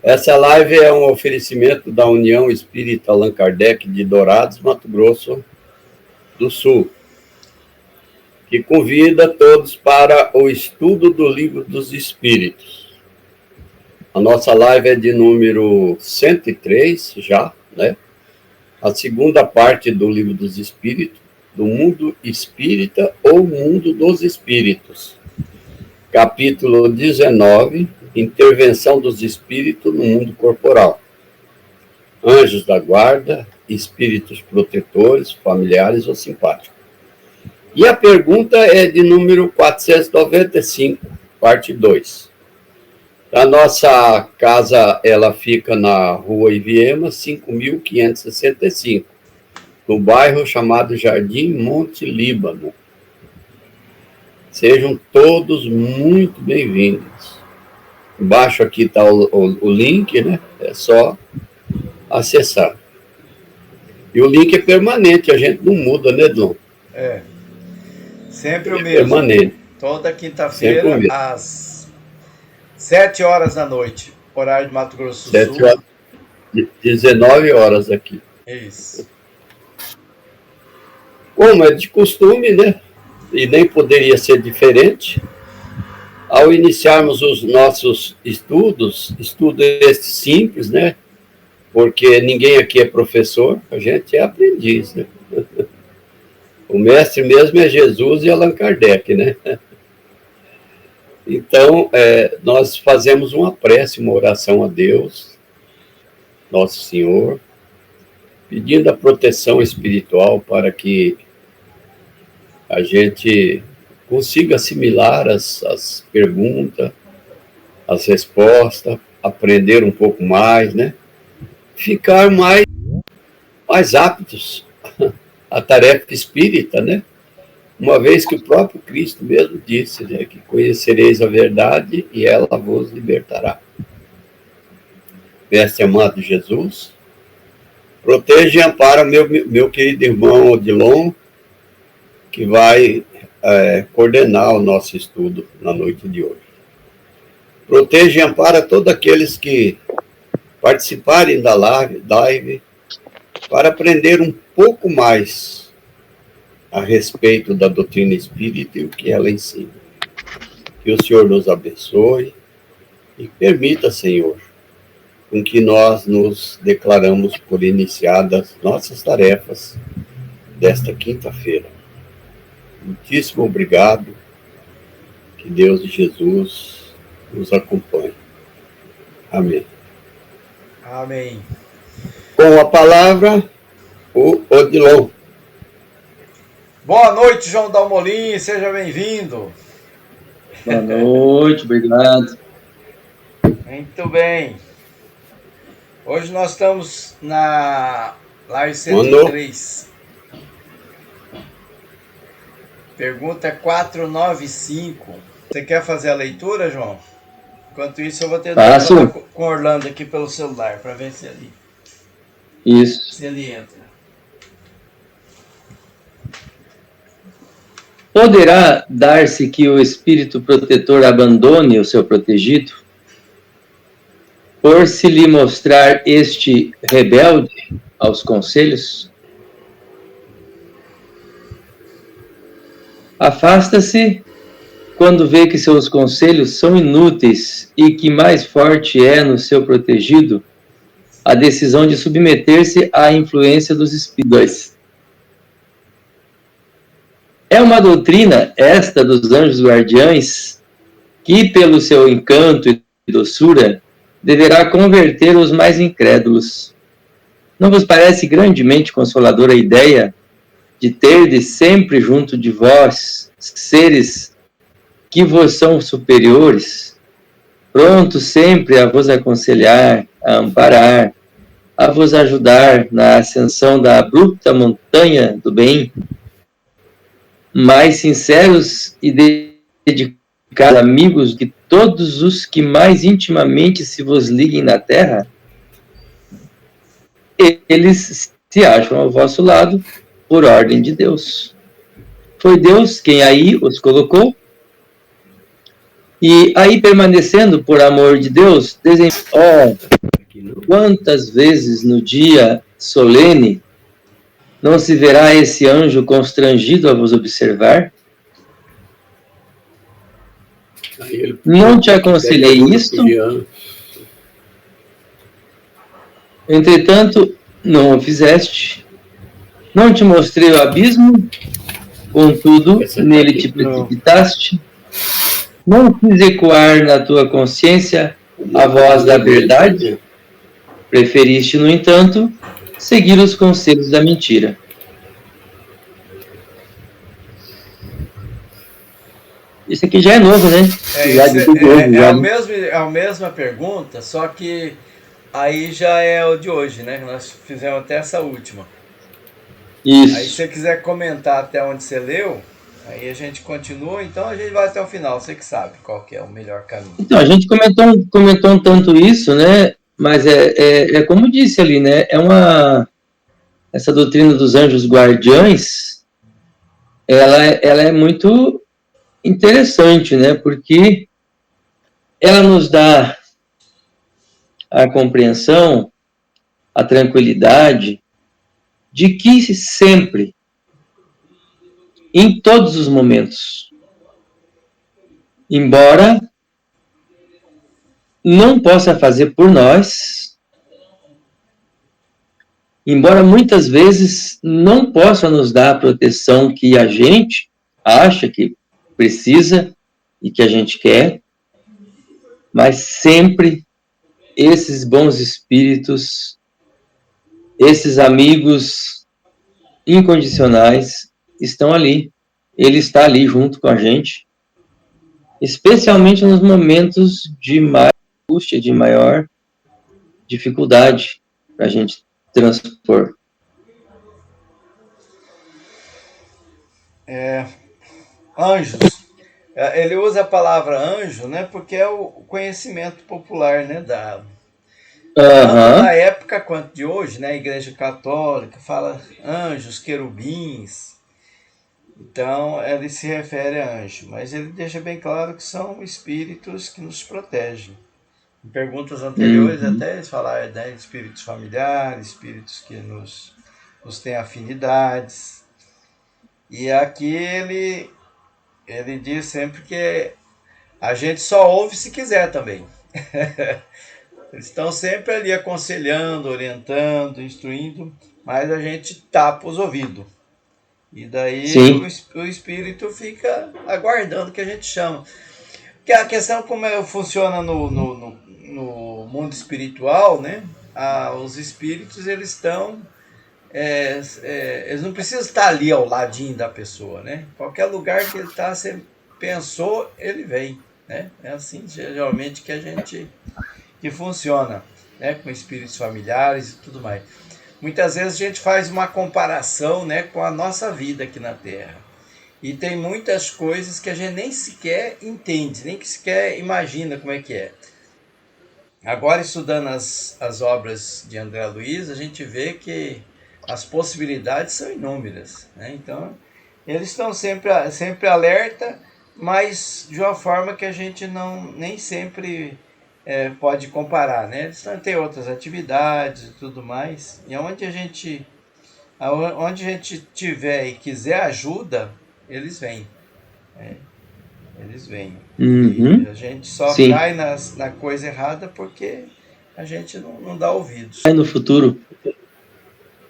Essa live é um oferecimento da União Espírita Allan Kardec de Dourados, Mato Grosso do Sul, que convida todos para o estudo do Livro dos Espíritos. A nossa live é de número 103 já, né? A segunda parte do Livro dos Espíritos, do Mundo Espírita ou Mundo dos Espíritos. Capítulo 19, Intervenção dos Espíritos no Mundo Corporal. Anjos da guarda, espíritos protetores, familiares ou simpáticos. E a pergunta é de número 495, parte 2. A nossa casa, ela fica na Rua Iviema, 5.565, no bairro chamado Jardim Monte Líbano. Sejam todos muito bem-vindos. Embaixo aqui está o link, né? É só acessar. E o link é permanente, a gente não muda, né, Dom? É. Sempre o mesmo. Permanente. Toda quinta-feira, às 7 horas da noite, horário de Mato Grosso do Sul. 7 horas, 19 horas aqui. Isso. Como é de costume, né? E nem poderia ser diferente. Ao iniciarmos os nossos estudos, estudo este simples, né? Porque ninguém aqui é professor, a gente é aprendiz, né? O mestre mesmo é Jesus e Allan Kardec, né? Então, nós fazemos uma prece, uma oração a Deus, Nosso Senhor, pedindo a proteção espiritual para que a gente consiga assimilar as perguntas, as respostas, aprender um pouco mais, né? Ficar mais aptos à tarefa espírita, né? Uma vez que o próprio Cristo mesmo disse, né, que conhecereis a verdade e ela vos libertará. Mestre amado Jesus, proteja e ampara meu querido irmão Odilon, que vai coordenar o nosso estudo na noite de hoje. Proteja e ampara todos aqueles que participarem da live para aprender um pouco mais a respeito da doutrina espírita e o que ela ensina. Que o Senhor nos abençoe e permita, Senhor, com que nós nos declaramos por iniciadas nossas tarefas desta quinta-feira. Muitíssimo obrigado. Que Deus e Jesus nos acompanhe. Amém. Amém. Com a palavra, o Odilon. Boa noite, João Dalmolin, seja bem-vindo. Boa noite, obrigado. Muito bem. Hoje nós estamos na live 103. Pergunta 495. Você quer fazer a leitura, João? Enquanto isso, eu vou tentar falar com o Orlando aqui pelo celular, para ver se ele... Isso. Se ele entra. Poderá dar-se que o espírito protetor abandone o seu protegido, por se lhe mostrar este rebelde aos conselhos? Afasta-se quando vê que seus conselhos são inúteis e que mais forte é no seu protegido a decisão de submeter-se à influência dos espíritos. É uma doutrina, esta dos anjos guardiães, que, pelo seu encanto e doçura, deverá converter os mais incrédulos. Não vos parece grandemente consoladora a ideia de terdes sempre junto de vós seres que vos são superiores, prontos sempre a vos aconselhar, a amparar, a vos ajudar na ascensão da abrupta montanha do bem, mais sinceros e dedicados amigos de todos os que mais intimamente se vos liguem na terra? Eles se acham ao vosso lado por ordem de Deus. Foi Deus quem aí os colocou, E aí, permanecendo por amor de Deus, quantas vezes no dia solene não se verá esse anjo constrangido a vos observar? Não te aconselhei isto? Entretanto, não o fizeste. Não te mostrei o abismo? Contudo, nele te precipitaste. Não quis ecoar na tua consciência a voz da verdade? Preferiste, no entanto, seguir os conselhos da mentira. Isso aqui já é novo, né? É a mesma pergunta, só que aí já é o de hoje, né? Nós fizemos até essa última. Isso. Aí se você quiser comentar até onde você leu, aí a gente continua, então a gente vai até o final, você que sabe qual que é o melhor caminho. Então, a gente comentou um tanto isso, né? Mas é como disse ali, né? Essa doutrina dos anjos guardiães, ela é muito interessante, né? Porque ela nos dá a compreensão, a tranquilidade de que sempre, em todos os momentos, embora não possa fazer por nós, embora muitas vezes não possa nos dar a proteção que a gente acha que precisa e que a gente quer, mas sempre esses bons espíritos, esses amigos incondicionais estão ali. Ele está ali junto com a gente, especialmente nos momentos de maior angústia, de maior dificuldade para a gente transpor. Anjos. Ele usa a palavra anjo, né? Porque é o conhecimento popular, né? Tanto da época quanto de hoje, né? A Igreja Católica fala anjos, querubins. Então, ele se refere a anjo. Mas ele deixa bem claro que são espíritos que nos protegem. Em perguntas anteriores, até eles falaram, né? Espíritos familiares, espíritos que nos têm afinidades. E aqui ele diz sempre que a gente só ouve se quiser também. Eles estão sempre ali aconselhando, orientando, instruindo, mas a gente tapa os ouvidos. E daí o espírito fica aguardando que a gente chama. Porque a questão como funciona no mundo espiritual, né? Os espíritos, eles estão... eles não precisam estar ali ao ladinho da pessoa, né? Qualquer lugar que ele está, você pensou, ele vem, né? É assim, geralmente, que funciona, né? Com espíritos familiares e tudo mais. Muitas vezes a gente faz uma comparação, né, com a nossa vida aqui na Terra. E tem muitas coisas que a gente nem sequer entende, nem sequer imagina como é que é. Agora, estudando as obras de André Luiz, a gente vê que as possibilidades são inúmeras, né? Então, eles estão sempre alerta, mas de uma forma que a gente nem sempre pode comparar, né? Eles têm outras atividades e tudo mais, e onde a gente tiver e quiser ajuda, eles vêm. Eles vêm. E a gente só cai na coisa errada porque a gente não dá ouvidos. No futuro,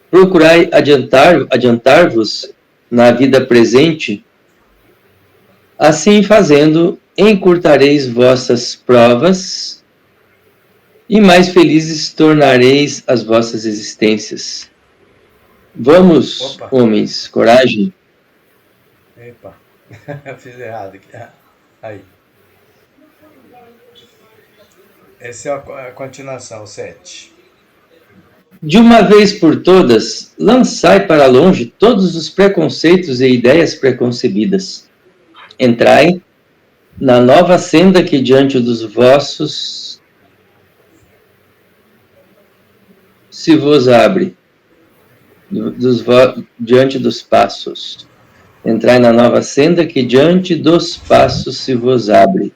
procurai adiantar-vos na vida presente, assim fazendo, encurtareis vossas provas e mais felizes tornareis as vossas existências. Vamos, homens, coragem. Epa, fiz errado aqui. Aí. Essa é a continuação, 7. De uma vez por todas, lançai para longe todos os preconceitos e ideias preconcebidas. Entrai na nova senda que diante dos vossos se vos abre, diante dos passos. Entrai na nova senda que diante dos passos se vos abre.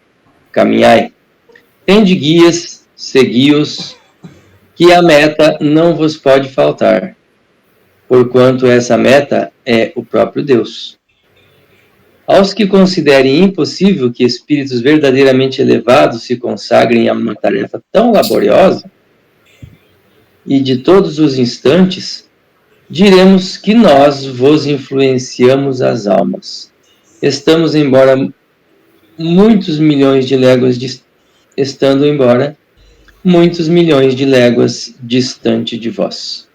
caminhai. Tende guias, segui-os, que a meta não vos pode faltar, porquanto essa meta é o próprio Deus. Aos que considerem impossível que espíritos verdadeiramente elevados se consagrem a uma tarefa tão laboriosa, e de todos os instantes, diremos que nós vos influenciamos as almas. Estando embora muitos milhões de léguas distante de vós.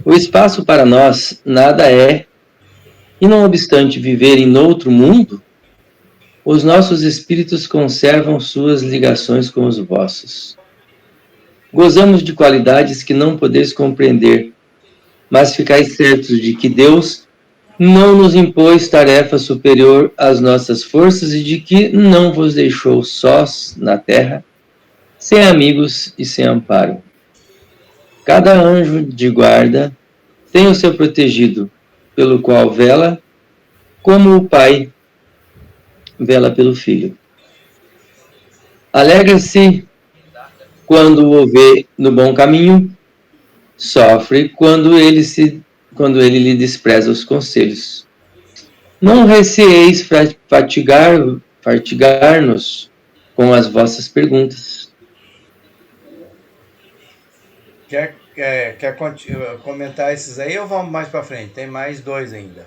O espaço para nós nada é, e não obstante viver em outro mundo, os nossos espíritos conservam suas ligações com os vossos. Gozamos de qualidades que não podeis compreender, mas ficais certos de que Deus não nos impôs tarefa superior às nossas forças e de que não vos deixou sós na terra, sem amigos e sem amparo. Cada anjo de guarda tem o seu protegido, pelo qual vela, como o pai vela pelo filho. Alegra-se quando o vê no bom caminho, sofre quando ele lhe despreza os conselhos. Não receeis fatigar-nos com as vossas perguntas. Quer comentar esses aí ou vamos mais para frente? Tem mais 2 ainda.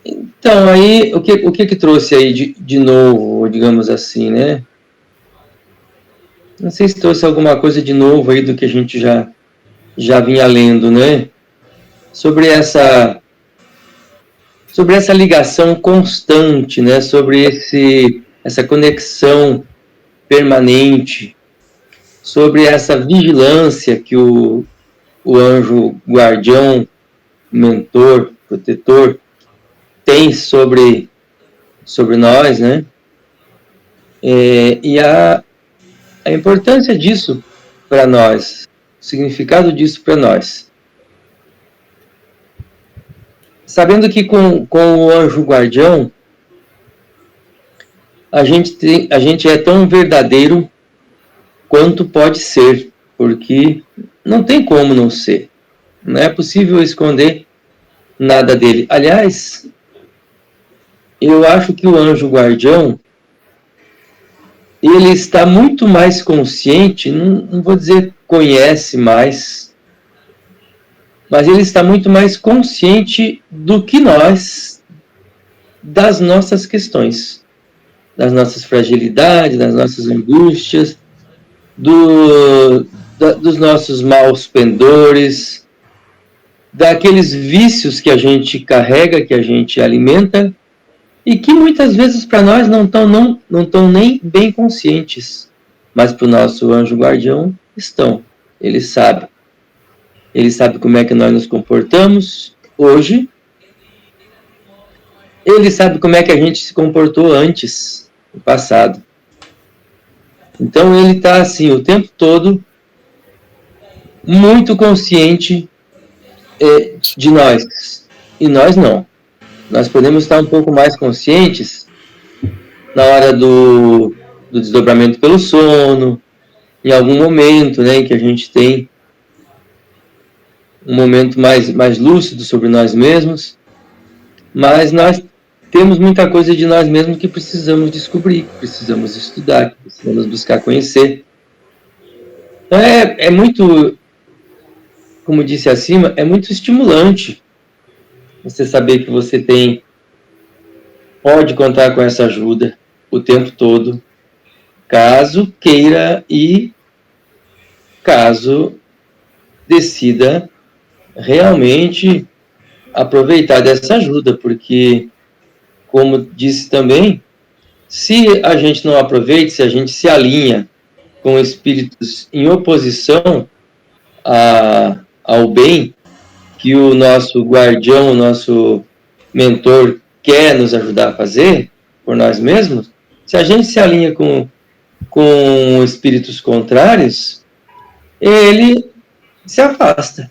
Então, aí, o que trouxe aí de novo, digamos assim, né? Não sei se trouxe alguma coisa de novo aí do que a gente já vinha lendo, né? Sobre essa ligação constante, né? Sobre essa conexão permanente, sobre essa vigilância que o anjo guardião, mentor, protetor, tem sobre nós, né? E a importância disso para nós, o significado disso para nós. Sabendo que com o anjo guardião, a gente é tão verdadeiro quanto pode ser, porque não tem como não ser. Não é possível esconder nada dele. Aliás, eu acho que o anjo guardião, ele está muito mais consciente, não vou dizer conhece mais, mas ele está muito mais consciente do que nós, das nossas questões, das nossas fragilidades, das nossas angústias, dos nossos maus pendores, daqueles vícios que a gente carrega, que a gente alimenta, e que muitas vezes para nós não estão nem bem conscientes, mas para o nosso anjo guardião estão. Ele sabe como é que nós nos comportamos hoje, ele sabe como é que a gente se comportou antes, no passado. Então ele está assim o tempo todo muito consciente de nós, e nós não. Nós podemos estar um pouco mais conscientes na hora do desdobramento pelo sono, em algum momento, né, em que a gente tem um momento mais lúcido sobre nós mesmos, mas nós temos muita coisa de nós mesmos que precisamos descobrir, que precisamos estudar, que precisamos buscar conhecer. Então é muito, como disse acima, é muito estimulante você saber que você pode contar com essa ajuda o tempo todo, caso queira e caso decida realmente aproveitar dessa ajuda, porque, como disse também, se a gente não aproveita, se a gente se alinha com espíritos em oposição ao bem que o nosso guardião, o nosso mentor quer nos ajudar a fazer por nós mesmos, se a gente se alinha com espíritos contrários, ele se afasta.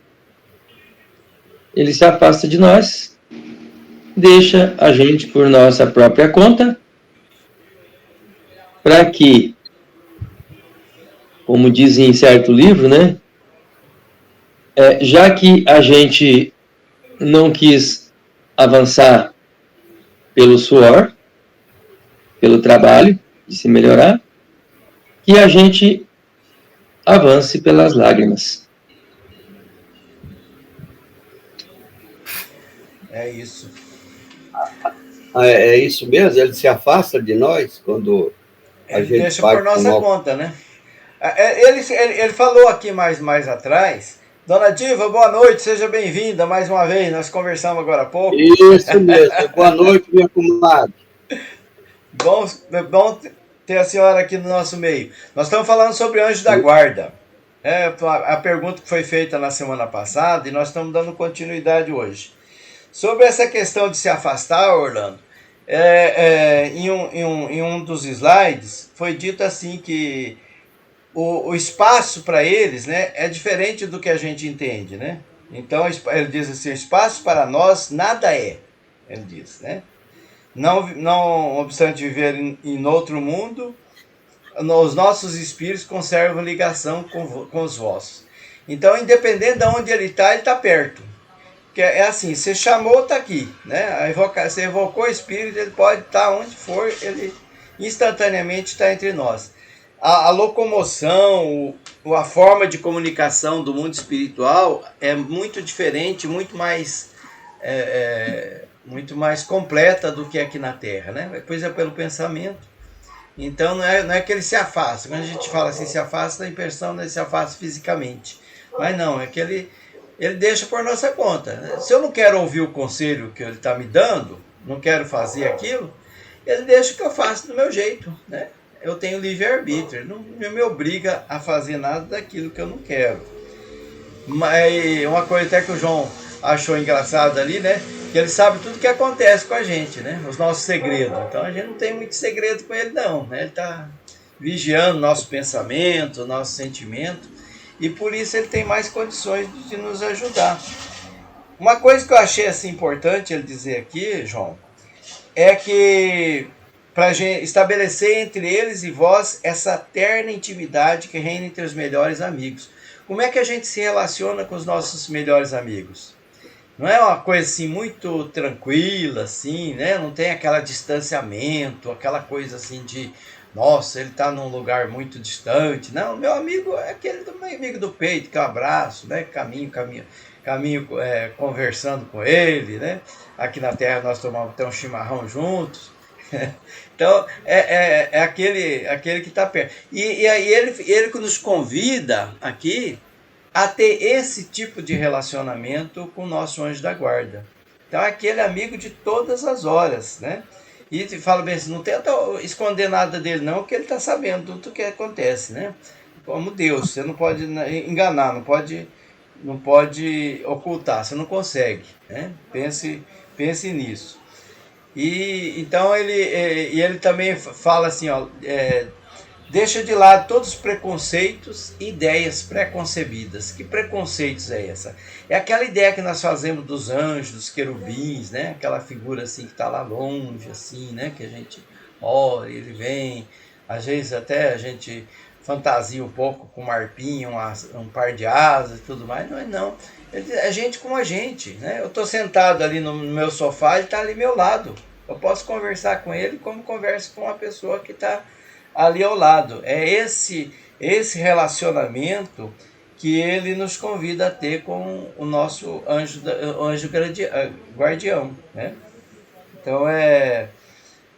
ele se afasta de nós, deixa a gente por nossa própria conta, para que, como dizem em certo livro, né, já que a gente não quis avançar pelo suor, pelo trabalho de se melhorar, que a gente avance pelas lágrimas. É isso. É isso mesmo? Ele se afasta de nós quando a Ele gente deixa faz por nossa mal. conta, né? Ele falou aqui mais atrás. Dona Diva, boa noite, seja bem-vinda mais uma vez. Nós conversamos agora há pouco. Isso mesmo. Boa noite, minha comadre. Bom ter a senhora aqui no nosso meio. Nós estamos falando sobre anjo da guarda. A pergunta que foi feita na semana passada e nós estamos dando continuidade hoje. Sobre essa questão de se afastar, Orlando, em um dos slides foi dito assim que o espaço para eles, né, é diferente do que a gente entende, né? Então ele diz assim: espaço para nós nada é, ele diz, né? Não obstante viver em outro mundo, os nossos espíritos conservam ligação com os vossos. Então, independente de onde ele está perto. Que é assim, você chamou, está aqui, né? Você evocou o espírito, ele pode estar onde for, ele instantaneamente está entre nós. A locomoção, a forma de comunicação do mundo espiritual é muito diferente, muito mais completa do que aqui na Terra, né? Pois é pelo pensamento. Então não é que ele se afasta. Quando a gente fala assim, se afasta, a impressão não é se afasta fisicamente. Mas não, é que ele deixa por nossa conta. Se eu não quero ouvir o conselho que ele está me dando, não quero fazer aquilo, ele deixa que eu faça do meu jeito, né? Eu tenho livre-arbítrio, ele não me obriga a fazer nada daquilo que eu não quero. Mas uma coisa até que o João achou engraçado ali, né? Que ele sabe tudo que acontece com a gente, né? Os nossos segredos. Então a gente não tem muito segredo com ele, não, né? Ele está vigiando nosso pensamento, nosso sentimento, e por isso ele tem mais condições de nos ajudar. Uma coisa que eu achei assim importante ele dizer aqui, João, é que para estabelecer entre eles e vós essa terna intimidade que reina entre os melhores amigos. Como é que a gente se relaciona com os nossos melhores amigos? Não é uma coisa assim muito tranquila, assim, né? Não tem aquele distanciamento, aquela coisa assim de, nossa, ele está num lugar muito distante. Não, meu amigo é aquele do meu amigo do peito, que eu abraço, né? Caminho conversando com ele, né? Aqui na Terra nós tomamos até um chimarrão juntos. Então, é aquele que está perto. E aí ele que nos convida aqui a ter esse tipo de relacionamento com o nosso anjo da guarda. Então, é aquele amigo de todas as horas, né? E fala bem assim, não tenta esconder nada dele não, porque ele está sabendo tudo o que acontece, né? Como Deus, você não pode enganar, não pode ocultar, você não consegue, né? Pense nisso. E então ele também fala assim, ó, deixa de lado todos os preconceitos e ideias preconcebidas. Que preconceitos é essa? É aquela ideia que nós fazemos dos anjos, dos querubins, né? Aquela figura assim que está lá longe, assim, né? Que a gente olha, ele vem. Às vezes até a gente fantasia um pouco com uma arpinha, um par de asas e tudo mais. Não é não. É gente como a gente, né? Eu estou sentado ali no meu sofá, ele está ali ao meu lado. Eu posso conversar com ele como converso com uma pessoa que está ali ao lado. É esse relacionamento que ele nos convida a ter com o nosso anjo guardião, né? Então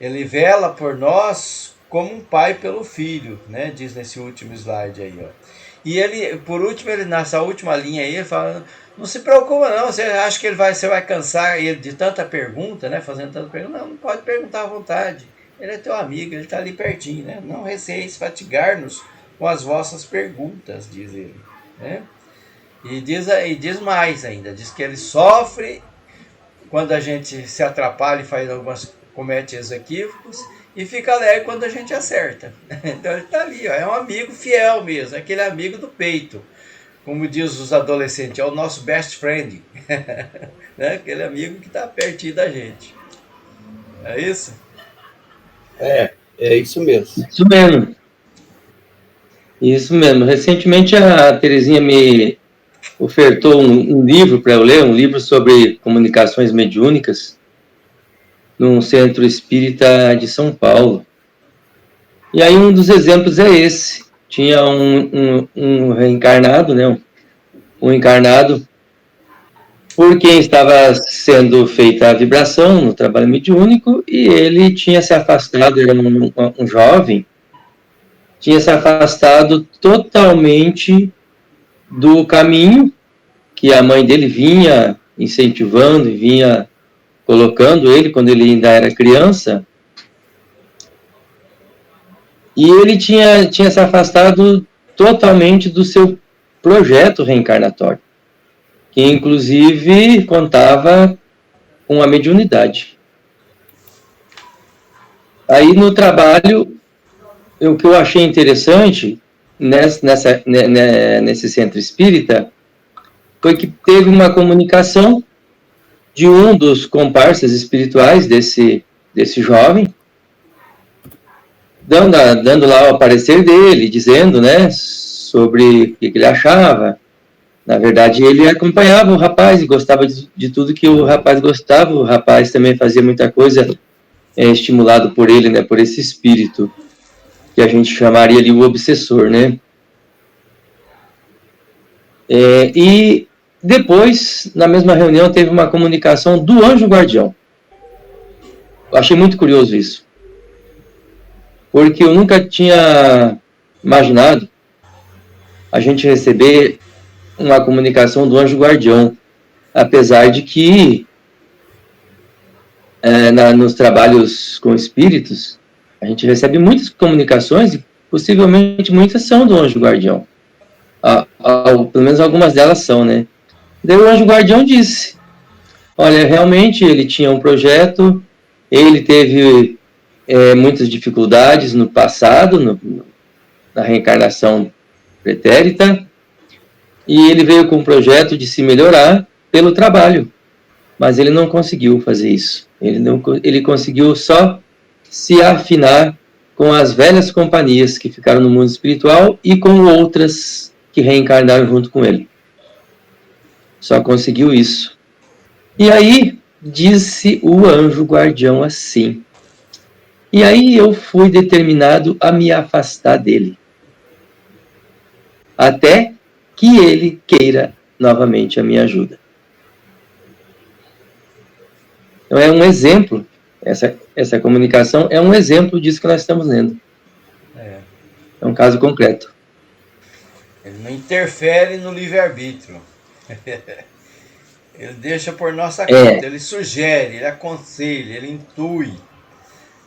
ele vela por nós como um pai pelo filho, né? Diz nesse último slide aí, ó. E ele, por último, nessa última linha aí, ele fala: não se preocupa não, você acha que você vai cansar ele de tanta pergunta, né? Fazendo tanta pergunta? Não pode perguntar à vontade. Ele é teu amigo, ele está ali pertinho, né? Não receis fatigar-nos com as vossas perguntas, diz ele, né? E diz mais ainda, diz que ele sofre quando a gente se atrapalha e comete os equívocos, e fica alegre quando a gente acerta. Então ele está ali, ó, é um amigo fiel mesmo, aquele amigo do peito. como diz os adolescentes, é o nosso best friend. Né? Aquele amigo que está pertinho da gente. É isso? É isso mesmo. Isso mesmo. Isso mesmo. Recentemente a Terezinha me ofertou um livro para eu ler, um livro sobre comunicações mediúnicas, num centro espírita de São Paulo. E aí um dos exemplos é esse. Tinha um reencarnado, né? Um encarnado por quem estava sendo feita a vibração no trabalho mediúnico, e ele tinha se afastado, era um jovem, tinha se afastado totalmente do caminho que a mãe dele vinha incentivando e vinha colocando ele quando ele ainda era criança. E ele tinha se afastado totalmente do seu projeto reencarnatório, que inclusive contava com a mediunidade. Aí no trabalho, o que eu achei interessante nesse centro espírita foi que teve uma comunicação de um dos comparsas espirituais desse jovem, dando lá o parecer dele, dizendo, né, sobre o que ele achava. Na verdade, ele acompanhava o rapaz e gostava de tudo que o rapaz gostava. O rapaz também fazia muita coisa estimulado por ele, né, por esse espírito que a gente chamaria ali o obsessor, né. E depois, na mesma reunião, teve uma comunicação do anjo guardião. Eu achei muito curioso isso, porque eu nunca tinha imaginado a gente receber uma comunicação do anjo guardião, apesar de que nos trabalhos com espíritos a gente recebe muitas comunicações e possivelmente muitas são do anjo guardião. Pelo menos algumas delas são, né? Daí o anjo guardião disse, olha, realmente ele tinha um projeto, ele teve muitas dificuldades no passado, na reencarnação pretérita, e ele veio com um projeto de se melhorar pelo trabalho, mas ele não conseguiu fazer isso. Ele conseguiu só se afinar com as velhas companhias que ficaram no mundo espiritual e com outras que reencarnaram junto com ele. Só conseguiu isso. E aí, disse o anjo guardião assim, e aí eu fui determinado a me afastar dele, até que ele queira novamente a minha ajuda. Então é um exemplo, essa comunicação é um exemplo disso que nós estamos lendo. É um caso concreto. Ele não interfere no livre-arbítrio. Ele deixa por nossa conta, ele sugere, ele aconselha, ele intui.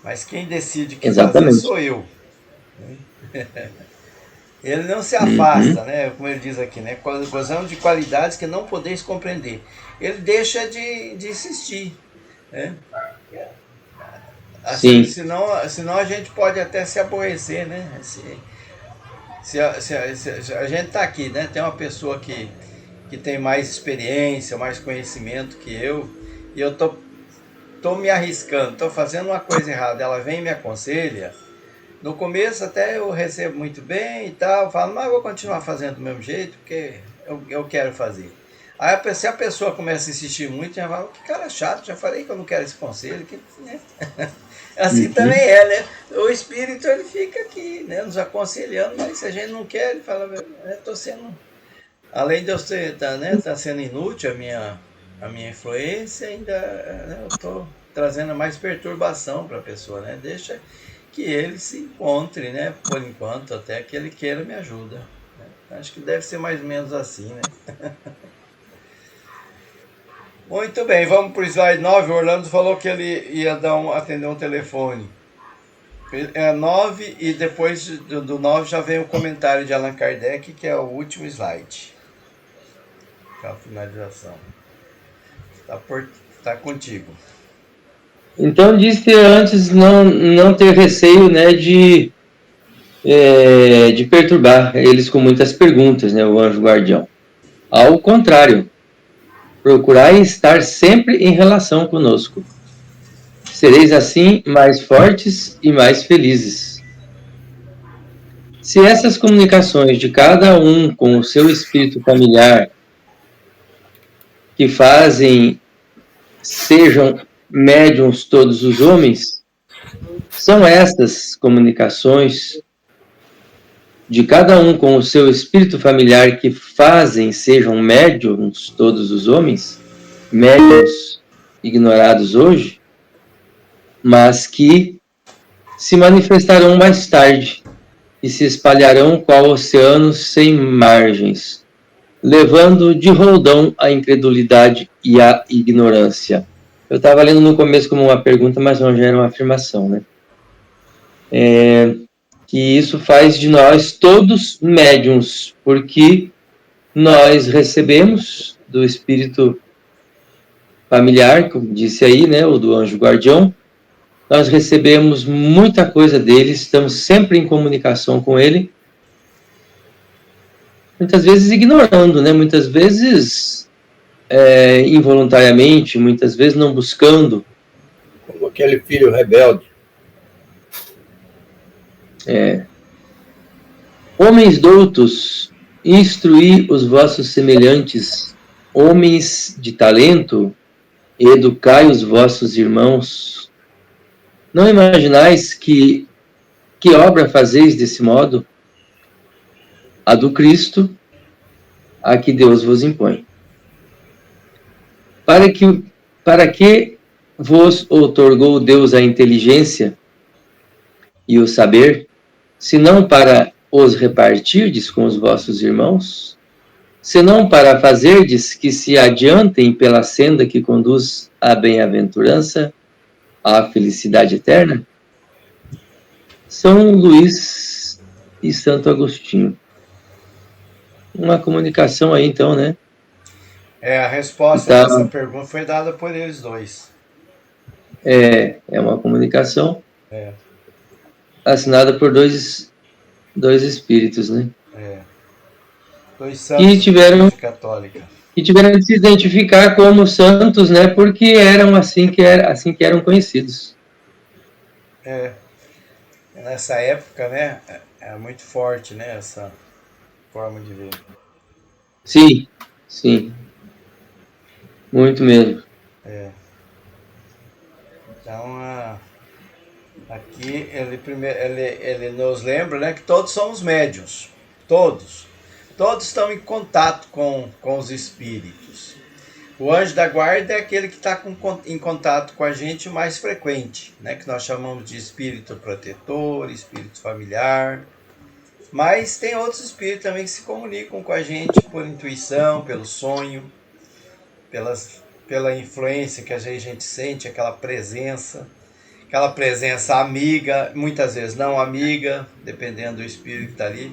Mas quem decide que fazer sou eu. Ele não se afasta, né? Como ele diz aqui, né? Gozando de qualidades que não podeis compreender. Ele deixa de insistir, né? Assim, senão a gente pode até se aborrecer, né? Se a gente está aqui, né? Tem uma pessoa que tem mais experiência, mais conhecimento que eu, e eu tô me arriscando, tô fazendo uma coisa errada, ela vem e me aconselha. No começo até eu recebo muito bem e tal, falo, mas eu vou continuar fazendo do mesmo jeito, porque eu quero fazer. Aí se a pessoa começa a insistir muito, já fala, que cara chato, já falei que eu não quero esse conselho, né? Assim também né? O espírito ele fica aqui, né? Nos aconselhando, mas se a gente não quer, ele fala, tô sendo... Além de eu tá sendo inútil a minha influência, ainda né, eu estou trazendo mais perturbação para a pessoa, né? Deixa que ele se encontre, né? Por enquanto, até que ele queira me ajuda. Né? Acho que deve ser mais ou menos assim, né? Muito bem, vamos para o slide 9. O Orlando falou que ele ia atender um telefone. É 9 e depois do 9 já vem o comentário de Allan Kardec, que é o último slide. A finalização. Tá contigo. Então disse antes não ter receio, né, de de perturbar eles com muitas perguntas, né, o anjo guardião. Ao contrário, procurai estar sempre em relação conosco. Sereis assim mais fortes e mais felizes. Se essas comunicações de cada um com o seu espírito familiar que fazem sejam médiuns todos os homens, são essas comunicações de cada um com o seu espírito familiar que fazem sejam médiuns todos os homens, médiuns ignorados hoje, mas que se manifestarão mais tarde e se espalharão qual oceanos sem margens, levando de roldão a incredulidade e a ignorância. Eu estava lendo no começo como uma pergunta, mas não já era uma afirmação, né? Que isso faz de nós todos médiuns, porque nós recebemos do espírito familiar, como disse aí, né, ou do anjo guardião, nós recebemos muita coisa dele, estamos sempre em comunicação com ele, muitas vezes ignorando, né, muitas vezes involuntariamente, muitas vezes não buscando. Como aquele filho rebelde. Homens doutos, instruí os vossos semelhantes, homens de talento, educai os vossos irmãos. Não imaginais que obra fazeis desse modo? A do Cristo, a que Deus vos impõe. Para que vos outorgou Deus a inteligência e o saber, senão para os repartirdes com os vossos irmãos, senão para fazerdes que se adiantem pela senda que conduz à bem-aventurança, à felicidade eterna? São Luís e Santo Agostinho. Uma comunicação aí, então, né? A resposta dessa pergunta foi dada por eles dois. É uma comunicação assinada por dois espíritos, né? Dois santos de católica. E tiveram que se identificar como santos, né? Porque eram assim que eram conhecidos. Nessa época, né? É muito forte, né? Essa forma de ver. Sim. Muito mesmo. Então, aqui ele nos lembra, né, que todos somos médiuns. Todos estão em contato com os espíritos. O anjo da guarda é aquele que está em contato com a gente mais frequente, né, que nós chamamos de espírito protetor, espírito familiar. Mas tem outros espíritos também que se comunicam com a gente por intuição, pelo sonho, pela influência que a gente sente, aquela presença amiga, muitas vezes não amiga, dependendo do espírito que está ali.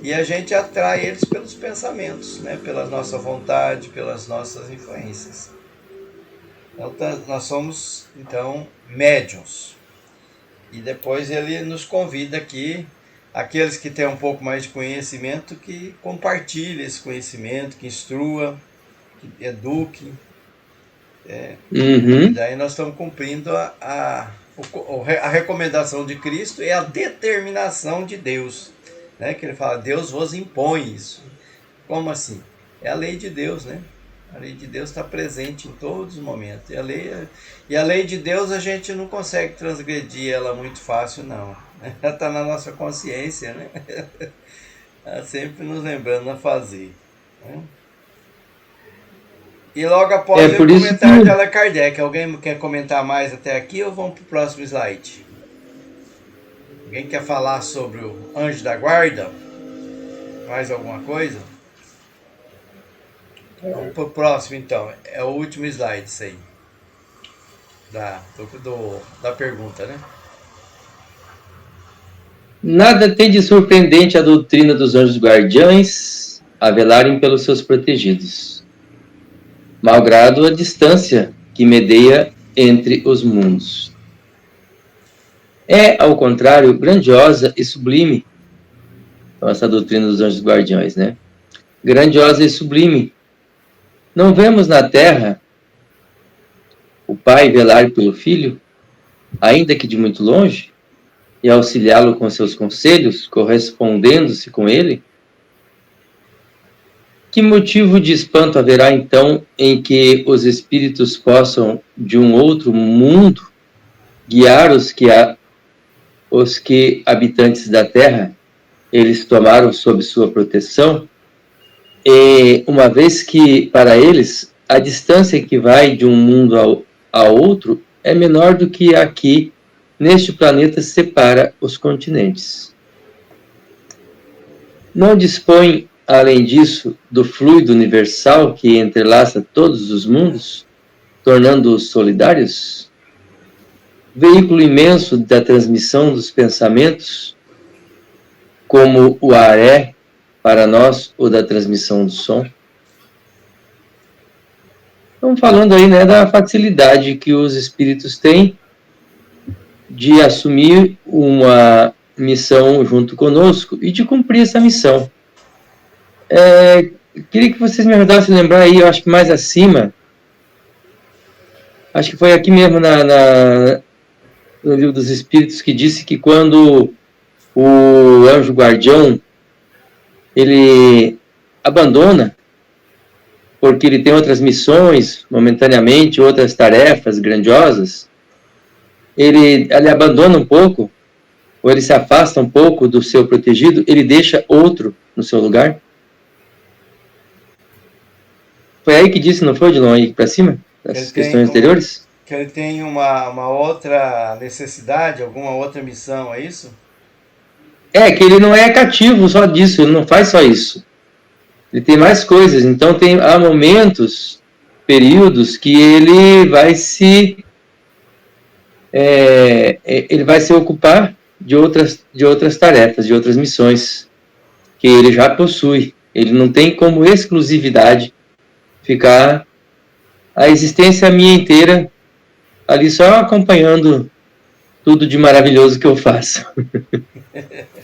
E a gente atrai eles pelos pensamentos, né? Pela nossa vontade, pelas nossas influências. Então, nós somos, então, médiuns. E depois ele nos convida aqui, aqueles que têm um pouco mais de conhecimento, que compartilhem esse conhecimento, que instrua, que eduque. E daí nós estamos cumprindo a recomendação de Cristo e a determinação de Deus, né? Que ele fala, Deus vos impõe isso. Como assim? É a lei de Deus, né? A lei de Deus está presente em todos os momentos. E a lei de Deus a gente não consegue transgredir ela muito fácil, não. Ela está na nossa consciência, né? Ela sempre nos lembrando a fazer, né? E logo após o comentário de Allan Kardec. Alguém quer comentar mais até aqui ou vamos para o próximo slide? Alguém quer falar sobre o anjo da guarda? Mais alguma coisa? Vamos para o próximo então. É o último slide isso aí. Da pergunta, né? Nada tem de surpreendente a doutrina dos anjos guardiães a velarem pelos seus protegidos, malgrado a distância que medeia entre os mundos. É, ao contrário, grandiosa e sublime Essa doutrina dos anjos guardiões, né? Grandiosa e sublime. Não vemos na Terra o Pai velar pelo Filho, ainda que de muito longe, e auxiliá-lo com seus conselhos, correspondendo-se com ele? Que motivo de espanto haverá, então, em que os espíritos possam, de um outro mundo, guiar os que habitantes da Terra eles tomaram sob sua proteção, e uma vez que, para eles, a distância que vai de um mundo ao outro é menor do que a que, neste planeta, separa os continentes. Não dispõe, além disso, do fluido universal que entrelaça todos os mundos, tornando-os solidários? Veículo imenso da transmissão dos pensamentos, como o ar é para nós, ou da transmissão do som? Estamos falando aí, né, da facilidade que os espíritos têm de assumir uma missão junto conosco e de cumprir essa missão. Queria que vocês me ajudassem a lembrar aí, eu acho que mais acima, acho que foi aqui mesmo no Livro dos Espíritos, que disse que quando o anjo guardião ele abandona, porque ele tem outras missões, momentaneamente, outras tarefas grandiosas, ele abandona um pouco, ou ele se afasta um pouco do seu protegido, ele deixa outro no seu lugar. Foi aí que disse, não foi, Odilon, aí para cima? Das questões anteriores? Que ele tem uma outra necessidade, alguma outra missão, é isso? Que ele não é cativo só disso, ele não faz só isso. Ele tem mais coisas, então há momentos, períodos, que ele vai se ocupar de outras tarefas, de outras missões, que ele já possui. Ele não tem como exclusividade ficar a existência minha inteira ali só acompanhando tudo de maravilhoso que eu faço.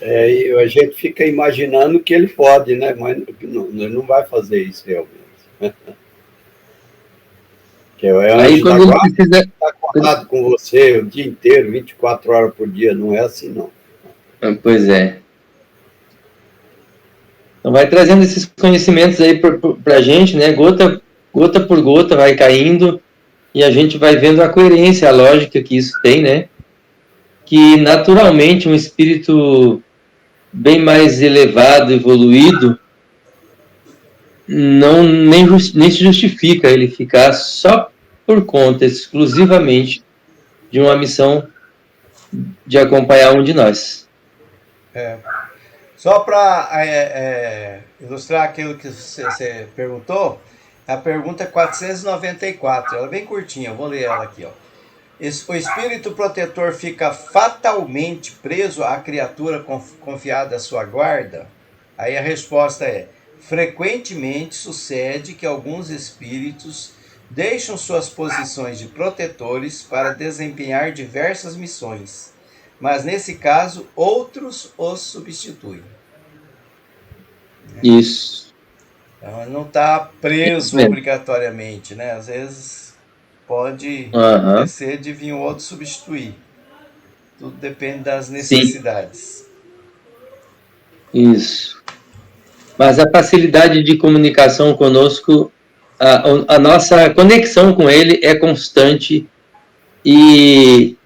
E a gente fica imaginando que ele pode, né? Mas não vai fazer isso realmente. Que é aí quando ele precisa estar acordado com você o dia inteiro, 24 horas por dia, não é assim não. Pois é. Então vai trazendo esses conhecimentos aí para a gente, né? Gota por gota vai caindo e a gente vai vendo a coerência, a lógica que isso tem, né? Que naturalmente um espírito bem mais elevado, evoluído, nem se justifica ele ficar só por conta, exclusivamente, de uma missão de acompanhar um de nós. Só para ilustrar aquilo que você perguntou, a pergunta é 494, ela é bem curtinha, eu vou ler ela aqui, ó. O espírito protetor fica fatalmente preso à criatura confiada à sua guarda? Aí a resposta é: frequentemente sucede que alguns espíritos deixam suas posições de protetores para desempenhar diversas missões, mas nesse caso outros os substituem. Isso. Então ele não está preso obrigatoriamente, né? Às vezes pode acontecer de vir um outro substituir. Tudo depende das necessidades. Sim. Isso. Mas a facilidade de comunicação conosco, a nossa conexão com ele é constante e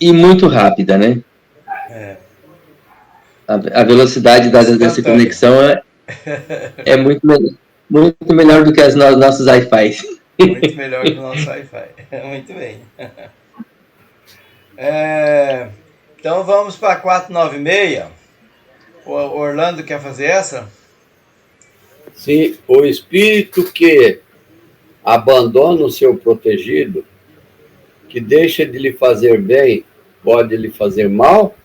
muito rápida, né? A velocidade dessa conexão é muito melhor do que as nossos Wi-Fi. Muito melhor que o nosso Wi-Fi. Muito bem. Então vamos para 496. O Orlando quer fazer essa? Sim, o espírito que abandona o seu protegido, que deixa de lhe fazer bem, pode lhe fazer mal?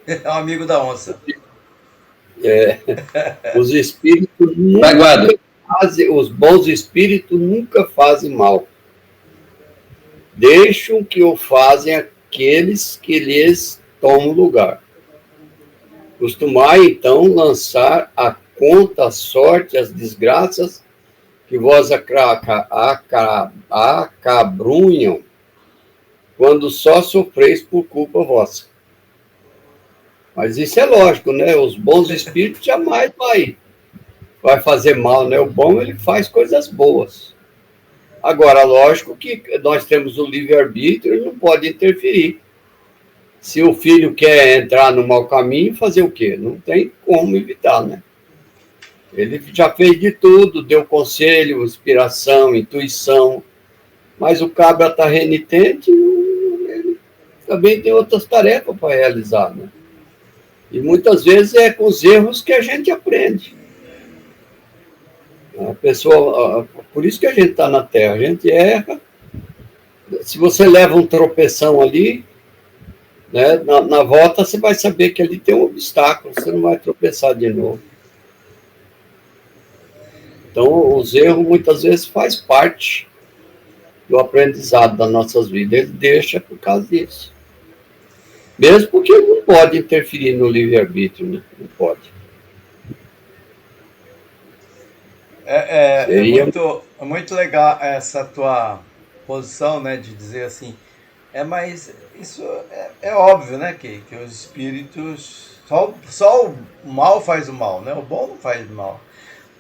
É um amigo da onça. Os espíritos os bons espíritos nunca fazem mal. Deixam que o fazem aqueles que lhes tomam lugar. Costumai, então, lançar a conta, a sorte, as desgraças que vós acabrunham, quando só sofreis por culpa vossa. Mas isso é lógico, né? Os bons espíritos jamais vai fazer mal, né? O bom, ele faz coisas boas. Agora, lógico que nós temos o livre-arbítrio e não pode interferir. Se o filho quer entrar no mau caminho, fazer o quê? Não tem como evitar, né? Ele já fez de tudo, deu conselho, inspiração, intuição, mas o cabra está renitente, ele também tem outras tarefas para realizar, né? E muitas vezes é com os erros que a gente aprende. A pessoa, por isso que a gente está na Terra, a gente erra. Se você leva um tropeção ali, né, na volta você vai saber que ali tem um obstáculo, você não vai tropeçar de novo. Então, os erros muitas vezes faz parte do aprendizado das nossas vidas. Ele deixa por causa disso. Mesmo porque ele não pode interferir no livre-arbítrio, né? Não pode. É muito legal essa tua posição, né, de dizer assim, mas isso é óbvio, né, que os espíritos, só o mal faz o mal, né, o bom não faz o mal.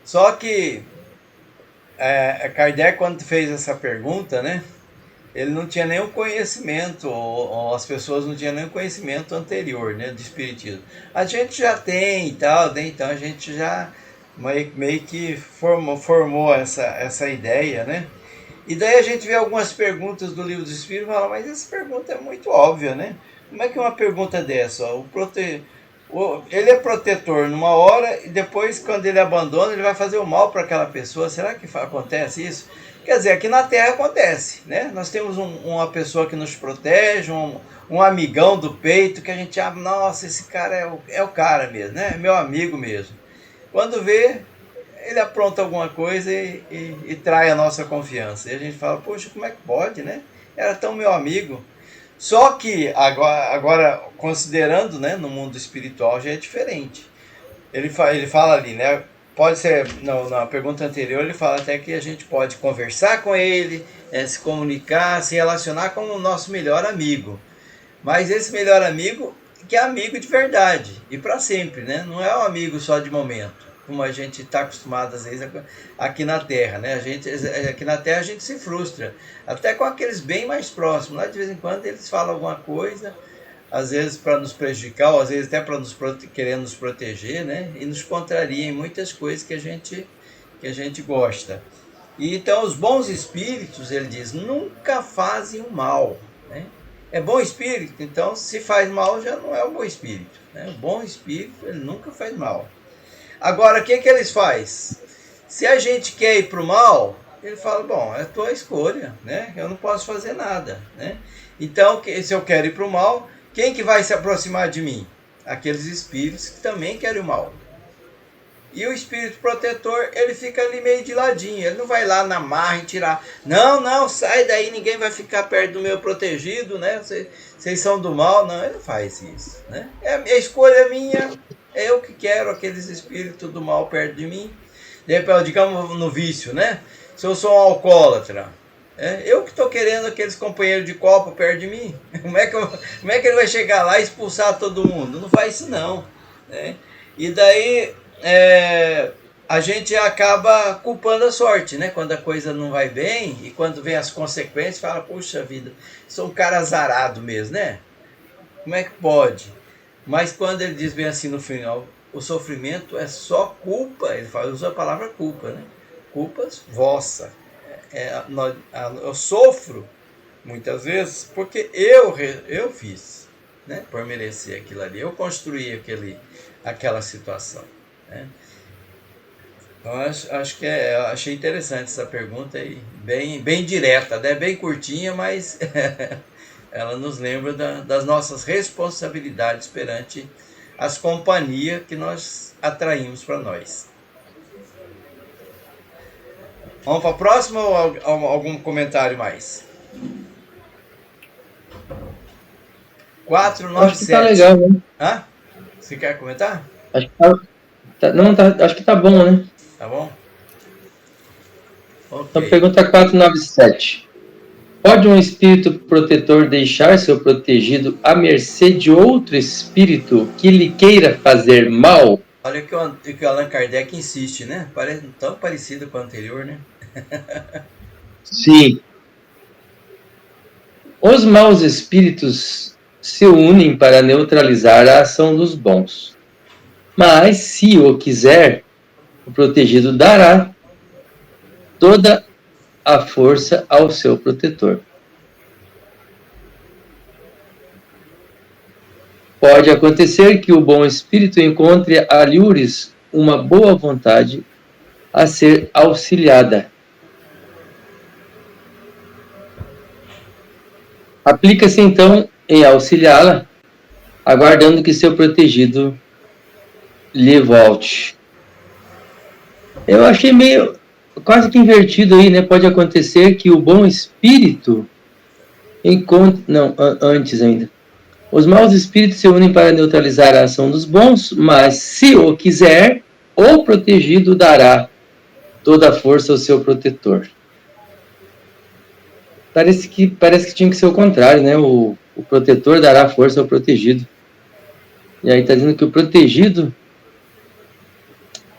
Só que Kardec, quando fez essa pergunta, né, ele não tinha nenhum conhecimento, ou as pessoas não tinham nenhum conhecimento anterior, né, do espiritismo. A gente já tem e tal, né, então a gente já meio que formou essa ideia, né? E daí a gente vê algumas perguntas do Livro dos Espíritos e fala, mas essa pergunta é muito óbvia, né? Como é que uma pergunta dessa? Ele é protetor numa hora e depois, quando ele abandona, ele vai fazer o mal para aquela pessoa. Será que acontece isso? Quer dizer, aqui na Terra acontece, né? Nós temos uma pessoa que nos protege, um amigão do peito, que a gente acha, nossa, esse cara é o cara mesmo, né? É meu amigo mesmo. Quando vê, ele apronta alguma coisa e trai a nossa confiança. E a gente fala, poxa, como é que pode, né? Era tão meu amigo. Só que, agora considerando, né, no mundo espiritual já é diferente. Ele fala ali, né? Pode ser, na pergunta anterior, ele fala até que a gente pode conversar com ele, se comunicar, se relacionar com o nosso melhor amigo. Mas esse melhor amigo que é amigo de verdade e para sempre, né? Não é um amigo só de momento, como a gente está acostumado às vezes aqui na Terra, né? Aqui na Terra a gente se frustra, até com aqueles bem mais próximos. Lá de vez em quando eles falam alguma coisa, às vezes para nos prejudicar, ou às vezes até para querer nos proteger, né? E nos contraria em muitas coisas que a gente gosta. E então os bons espíritos, ele diz, nunca fazem o mal, né? É bom espírito, então se faz mal já não é um bom espírito, né? O bom espírito, ele nunca faz mal. Agora, o que eles fazem? Se a gente quer ir para o mal, ele fala, bom, é a tua escolha, né? Eu não posso fazer nada, né? Então, se eu quero ir para o mal, quem que vai se aproximar de mim? Aqueles espíritos que também querem o mal. E o espírito protetor, ele fica ali meio de ladinho. Ele não vai lá na marra e tirar. Não, sai daí, ninguém vai ficar perto do meu protegido, né? Vocês são do mal. Não, ele não faz isso, né? A escolha minha, é eu que quero aqueles espíritos do mal perto de mim. Digamos no vício, né? Se eu sou um alcoólatra, eu que estou querendo aqueles companheiros de copo perto de mim. Como é que ele vai chegar lá e expulsar todo mundo? Não faz isso não, né? E daí a gente acaba culpando a sorte, né? Quando a coisa não vai bem e quando vem as consequências, fala, puxa vida, sou um cara azarado mesmo, né? Como é que pode? Mas quando ele diz bem assim no final, o sofrimento é só culpa, ele usa a palavra culpa, né? Culpas vossa. Eu sofro muitas vezes porque eu fiz, né? Por merecer aquilo ali. Eu construí aquela situação, né? Então, acho que achei interessante essa pergunta aí, bem direta, né? Bem curtinha, mas ela nos lembra das nossas responsabilidades perante as companhias que nós atraímos para nós. Vamos para a próxima ou algum comentário mais? 497. Acho que tá legal, né? Hã? Você quer comentar? Acho que acho que tá bom, né? Tá bom? Então, Ok. pergunta 497. Pode um espírito protetor deixar seu protegido à mercê de outro espírito que lhe queira fazer mal? Olha que o Allan Kardec insiste, né? Parece tão parecido com o anterior, né? Sim. Os maus espíritos se unem para neutralizar a ação dos bons. Mas, se o quiser, o protegido dará toda a força ao seu protetor. Pode acontecer que o bom espírito encontre alhures uma boa vontade a ser auxiliada. Aplica-se então em auxiliá-la, aguardando que seu protegido lhe volte. Eu achei meio quase que invertido aí, né? Pode acontecer que o bom espírito encontre... Não, antes ainda. Os maus espíritos se unem para neutralizar a ação dos bons, mas se o quiser, o protegido dará toda a força ao seu protetor. Parece que tinha que ser o contrário, né? O protetor dará força ao protegido. E aí está dizendo que o protegido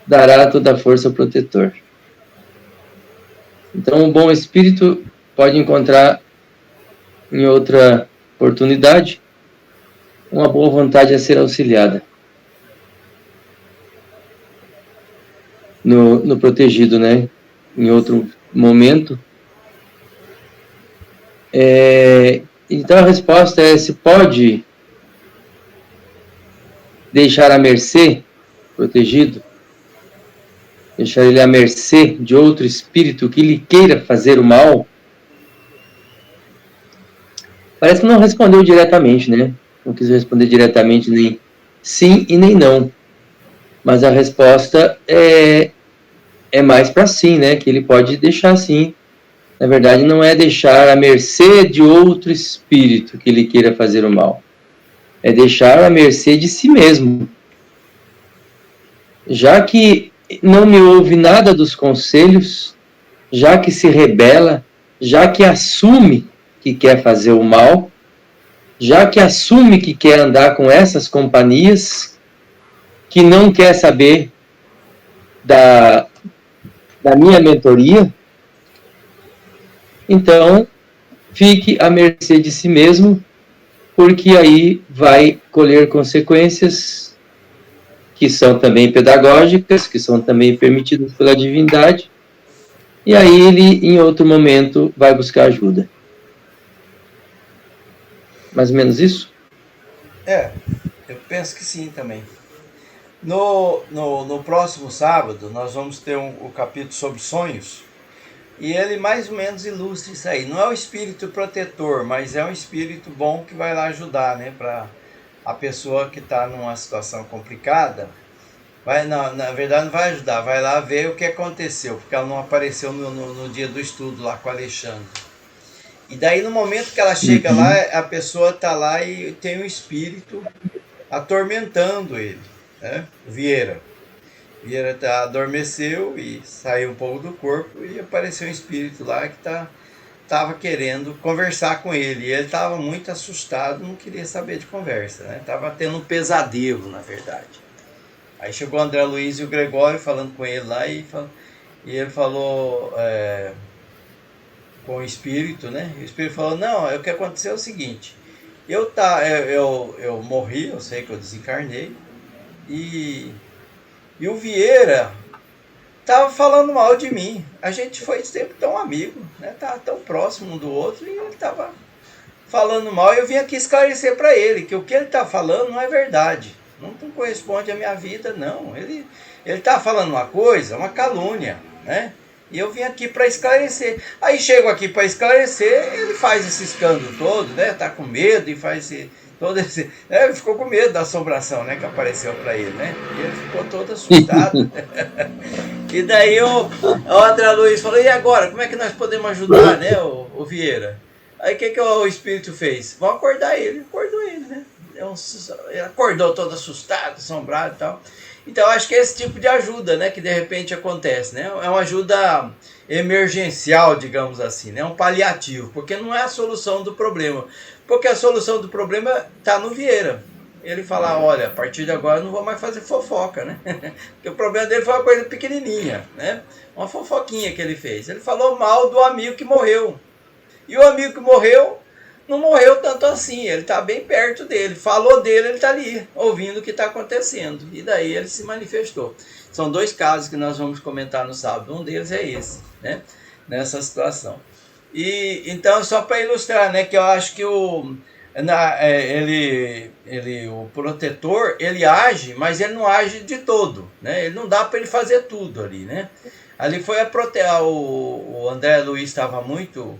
dará toda a força ao protetor. Então, o bom espírito pode encontrar em outra oportunidade uma boa vontade a ser auxiliada no protegido, né? Em outro momento. Então, a resposta é: se pode deixar à mercê protegido, deixar ele à mercê de outro espírito que lhe queira fazer o mal. Parece que não respondeu diretamente, né? Não quis responder diretamente nem sim e nem não. Mas a resposta é mais para sim, né? Que ele pode deixar sim. Na verdade, não é deixar à mercê de outro espírito que lhe queira fazer o mal. É deixar à mercê de si mesmo. Já que não me ouve nada dos conselhos, já que se rebela, já que assume que quer fazer o mal, já que assume que quer andar com essas companhias, que não quer saber da minha mentoria, então fique à mercê de si mesmo, porque aí vai colher consequências que são também pedagógicas, que são também permitidas pela divindade, e aí ele, em outro momento, vai buscar ajuda. Mais ou menos isso? Eu penso que sim também. No próximo sábado, nós vamos ter o capítulo sobre sonhos, e ele mais ou menos ilustra isso aí. Não é o espírito protetor, mas é um espírito bom que vai lá ajudar, né? Para a pessoa que está numa situação complicada. Na verdade não vai ajudar, vai lá ver o que aconteceu, porque ela não apareceu no dia do estudo lá com o Alexandre. E daí no momento que ela chega lá, a pessoa está lá e tem um espírito atormentando ele, né? Vieira adormeceu e saiu um pouco do corpo e apareceu um espírito lá que estava querendo conversar com ele. E ele estava muito assustado, não queria saber de conversa, né? Estava tendo um pesadelo, na verdade. Aí chegou o André Luiz e o Gregório falando com ele lá e ele falou com o espírito, né? E o espírito falou: não, o que aconteceu é o seguinte, eu morri, eu sei que eu desencarnei, e o Vieira tava falando mal de mim. A gente foi sempre tão amigo, né? Tava tão próximo um do outro e ele tava falando mal. Eu vim aqui esclarecer para ele que o que ele tá falando não é verdade. Não corresponde à minha vida, não. Ele tá falando uma coisa, uma calúnia, né? E eu vim aqui para esclarecer. Aí chego aqui para esclarecer, ele faz esse escândalo todo, né? Tá com medo e faz todo esse... Ele ficou com medo da assombração, né? Que apareceu para ele, né? E ele ficou todo assustado. E daí o André Luiz falou: e agora? Como é que nós podemos ajudar, né? O Vieira. Aí o que o espírito fez? Vão acordar ele. Acordou ele, né? Deu Então, ele acordou todo assustado, assombrado e tal. Então, acho que é esse tipo de ajuda, né, que de repente acontece, né? É uma ajuda emergencial, digamos assim, né? Um paliativo, porque não é a solução do problema. Porque a solução do problema está no Vieira. Ele fala, olha, a partir de agora eu não vou mais fazer fofoca, né? Porque o problema dele foi uma coisa pequenininha, né? Uma fofoquinha que ele fez. Ele falou mal do amigo que morreu. E o amigo que morreu não morreu tanto assim, ele está bem perto dele. Falou dele, ele está ali, ouvindo o que está acontecendo. E daí ele se manifestou. São 2 casos que nós vamos comentar no sábado. Um deles é esse, né? Nessa situação. E então, só para ilustrar, né, que eu acho que o protetor, ele age, mas ele não age de todo, né? Ele não dá para ele fazer tudo ali, né? Ali foi o André Luiz estava muito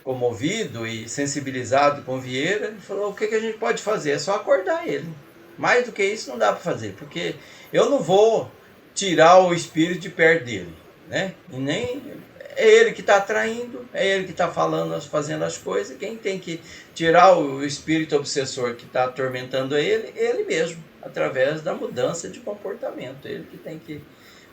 comovido e sensibilizado com Vieira, ele falou, o que a gente pode fazer? É só acordar ele. Mais do que isso não dá para fazer, porque eu não vou tirar o espírito de perto dele, né? E nem é ele que está atraindo, é ele que está falando, fazendo as coisas. Quem tem que tirar o espírito obsessor que está atormentando ele mesmo, através da mudança de comportamento. Ele que tem que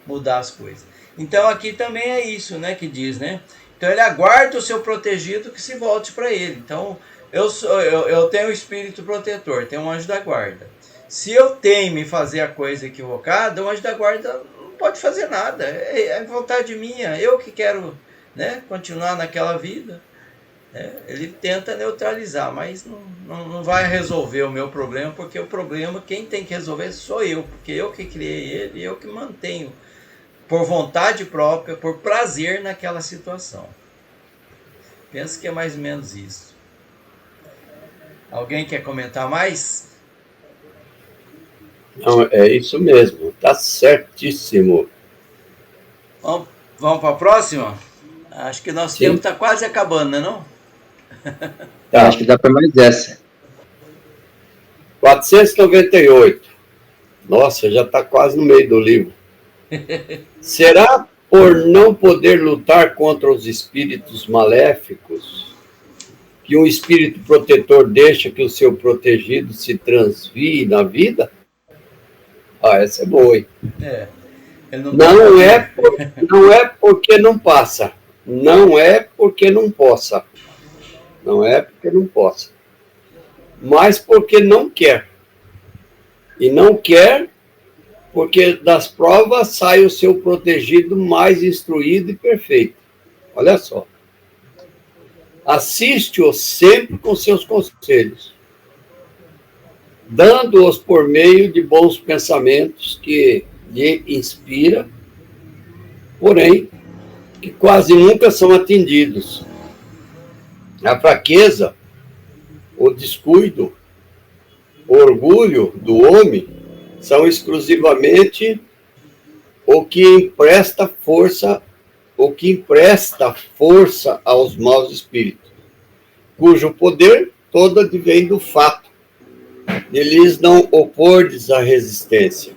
mudar as coisas. Então aqui também é isso, né, que diz, né? Então ele aguarda o seu protegido que se volte para ele. Então eu tenho o espírito protetor, tenho um anjo da guarda. Se eu teimo em fazer a coisa equivocada, o anjo da guarda não pode fazer nada. É vontade minha, eu que quero, né, continuar naquela vida. Ele tenta neutralizar, mas não vai resolver o meu problema, porque o problema, quem tem que resolver sou eu, porque eu que criei ele e eu que mantenho por vontade própria, por prazer naquela situação. Penso que é mais ou menos isso. Alguém quer comentar mais? Não, é isso mesmo, está certíssimo. Vamos para a próxima? Acho que nosso tempo está quase acabando, né, não? Tá. Acho que dá para mais essa. 498. Nossa, já está quase no meio do livro. Será por não poder lutar contra os espíritos maléficos que um espírito protetor deixa que o seu protegido se transvie na vida? Essa é boa, hein? Não é porque não passa. Não é porque não possa. Não é porque não possa. Mas porque não quer. E não quer porque das provas sai o seu protegido mais instruído e perfeito. Olha só. Assiste-o sempre com seus conselhos, dando-os por meio de bons pensamentos que lhe inspira, porém, que quase nunca são atendidos. A fraqueza, o descuido, o orgulho do homem são exclusivamente o que empresta força aos maus espíritos, cujo poder todo advém do fato de lhes não opordes a resistência.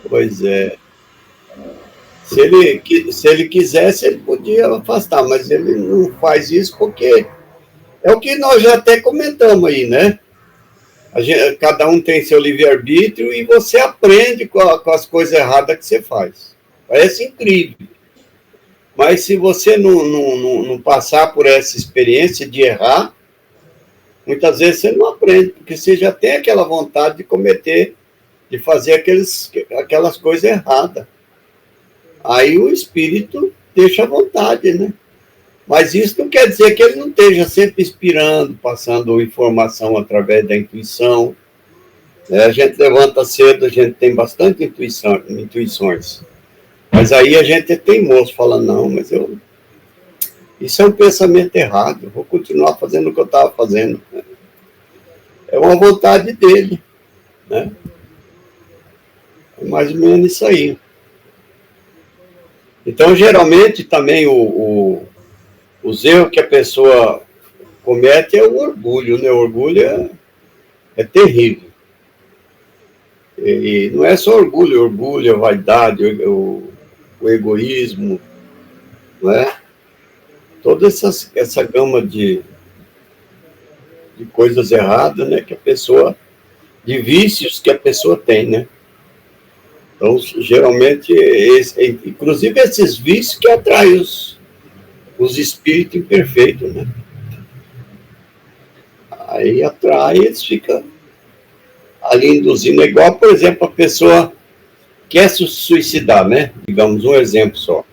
Pois é. Se ele quisesse, ele podia afastar, mas ele não faz isso porque é o que nós já até comentamos aí, né? Cada um tem seu livre-arbítrio e você aprende com as coisas erradas que você faz. Parece incrível. Mas se você não passar por essa experiência de errar, muitas vezes você não aprende, porque você já tem aquela vontade de cometer, de fazer aquelas coisas erradas. Aí o espírito deixa à vontade, né? Mas isso não quer dizer que ele não esteja sempre inspirando, passando informação através da intuição. A gente levanta cedo, a gente tem bastante intuições. Mas aí a gente é teimoso, fala, não, mas isso é um pensamento errado, eu vou continuar fazendo o que eu estava fazendo. É uma vontade dele, né? É mais ou menos isso aí. Então, geralmente, também os erros que a pessoa comete é o orgulho, né? O orgulho é terrível. E não é só orgulho, a vaidade, o egoísmo, não é? Toda essa gama de de coisas erradas, né, que a pessoa, de vícios que a pessoa tem, né? Então, geralmente, inclusive esses vícios que atraem os espíritos imperfeitos, né? Aí atrai, eles ficam ali induzindo. É igual, por exemplo, a pessoa quer se suicidar, né? Digamos um exemplo só.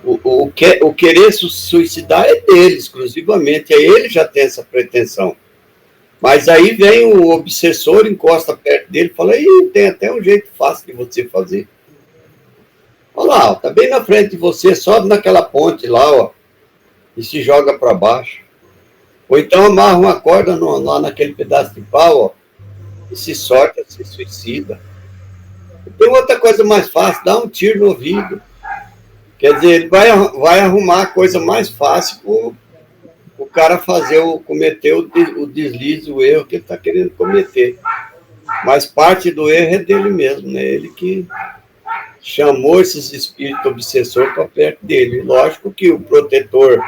O querer se suicidar é dele, exclusivamente. Aí ele já tem essa pretensão. Mas aí vem o obsessor, encosta perto dele e fala: Ih, tem até um jeito fácil de você fazer. Olha lá, ó, tá bem na frente de você, sobe naquela ponte lá, ó, e se joga para baixo. Ou então amarra uma corda lá naquele pedaço de pau, ó, e se solta, se suicida. Tem outra coisa mais fácil, dá um tiro no ouvido. Quer dizer, ele vai arrumar a coisa mais fácil o cara cometer o deslize, o erro que ele está querendo cometer. Mas parte do erro é dele mesmo, né? Ele que chamou esses espíritos obsessores para perto dele. Lógico que o protetor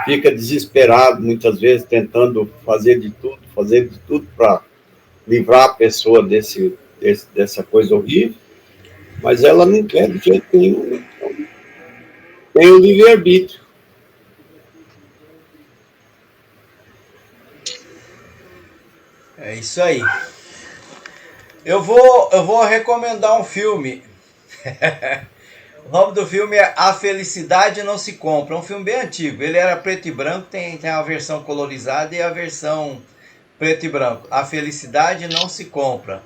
fica desesperado, muitas vezes, tentando fazer de tudo para livrar a pessoa dessa coisa horrível, mas ela não quer de jeito nenhum. Então, tem o livre-arbítrio. É isso aí. Eu vou recomendar um filme. O nome do filme é A Felicidade Não Se Compra. É um filme bem antigo. Ele era preto e branco, tem a versão colorizada e a versão preto e branco. A Felicidade Não Se Compra.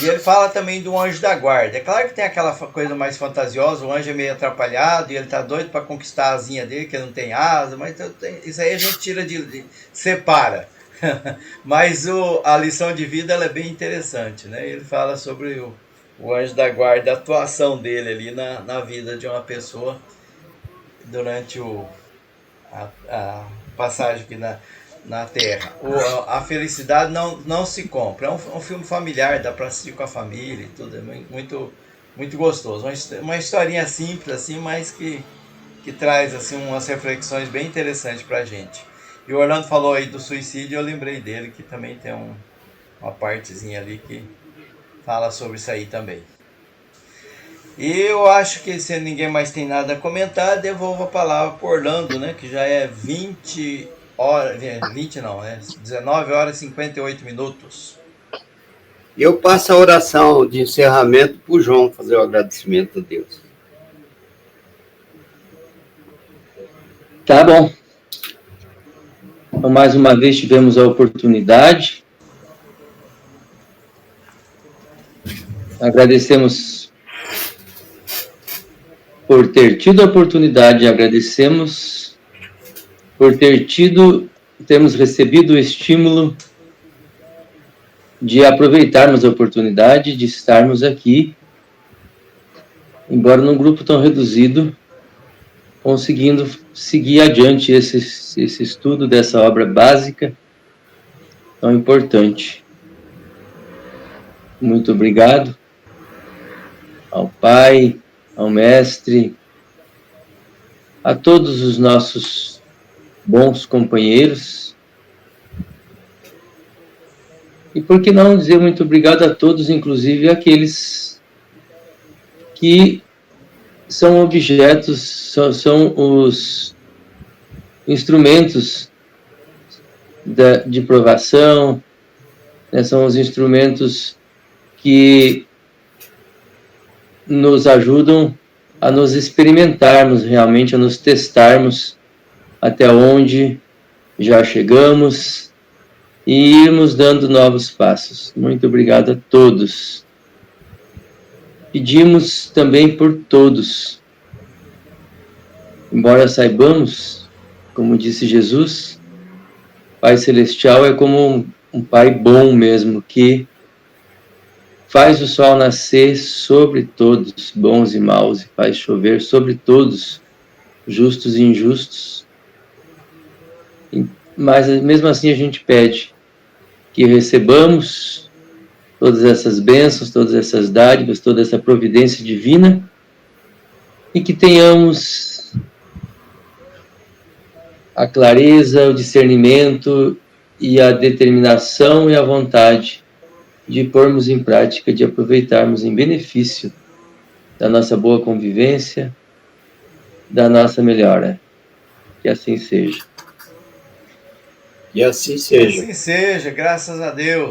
E ele fala também do anjo da guarda. É claro que tem aquela coisa mais fantasiosa, o anjo é meio atrapalhado e ele tá doido para conquistar a asinha dele, que ele não tem asa, mas isso aí a gente tira separa. Mas a lição de vida ela é bem interessante, né? Ele fala sobre o anjo da guarda, a atuação dele ali na vida de uma pessoa durante a passagem aqui na Terra. A felicidade não se compra. É um filme familiar, dá para assistir com a família e tudo. É muito, muito gostoso. Uma historinha simples, assim, mas que traz assim, umas reflexões bem interessantes para a gente. E o Orlando falou aí do suicídio, eu lembrei dele, que também tem uma partezinha ali que fala sobre isso aí também. E eu acho que se ninguém mais tem nada a comentar, devolvo a palavra para Orlando, né? Que já é 19 horas e 58 minutos. Eu passo a oração de encerramento para o João fazer o agradecimento a Deus. Tá bom. Então, mais uma vez tivemos a oportunidade. Agradecemos por ter tido a oportunidade, agradecemos por termos recebido o estímulo de aproveitarmos a oportunidade de estarmos aqui, embora num grupo tão reduzido, conseguindo seguir adiante esse estudo dessa obra básica tão importante. Muito obrigado ao Pai, ao Mestre, a todos os nossos bons companheiros. E por que não dizer muito obrigado a todos, inclusive aqueles que são objetos, são os instrumentos de provação, né? São os instrumentos que nos ajudam a nos experimentarmos realmente, a nos testarmos até onde já chegamos e irmos dando novos passos. Muito obrigado a todos. Pedimos também por todos. Embora saibamos, como disse Jesus, Pai Celestial é como um Pai bom mesmo, que faz o sol nascer sobre todos, bons e maus, e faz chover sobre todos, justos e injustos. Mas mesmo assim a gente pede que recebamos todas essas bênçãos, todas essas dádivas, toda essa providência divina, e que tenhamos a clareza, o discernimento e a determinação e a vontade de pormos em prática, de aproveitarmos em benefício da nossa boa convivência, da nossa melhora. Que assim seja. E assim seja. Assim seja, graças a Deus.